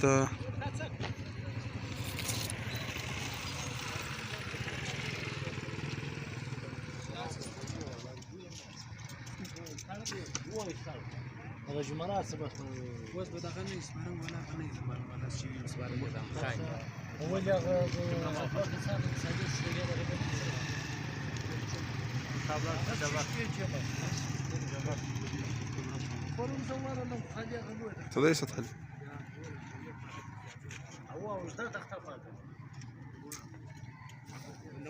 ده هذا جمرات سبق وز بدغني اسمه ولا غني ولا شيء اسمه ولا خاين هو اللي انسان سادس تضيع سطح هو وزدت اختفت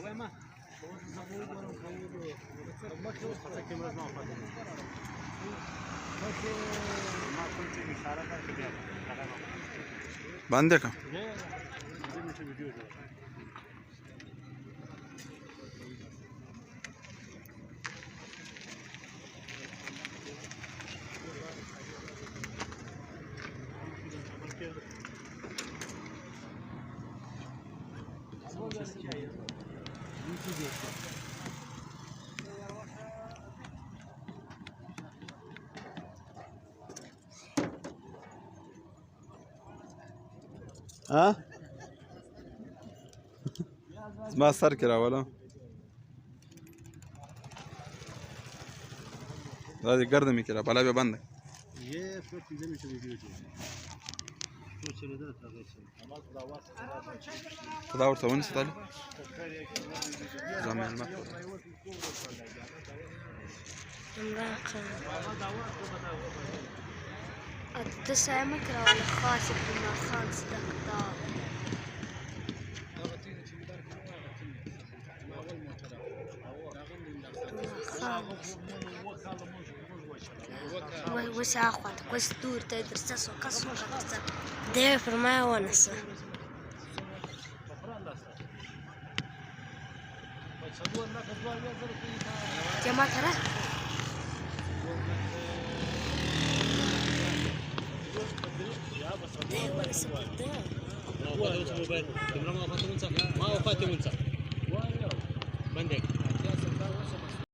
وين ما باندې کا ها ما سر کې راولا دا دې ګرد مې کړه بلا به بند ये फिर चीजें में वीडियो जो तो चले दा था वैसे خدا ورته ونیسه تعالی زمان ما التسامك ولا خاسر بما خان صدق وساخوات وستور تدرس وقص وقص ده فرما ونسه جماعة ترى ده ولا سبب ده ما هو فاتي منصف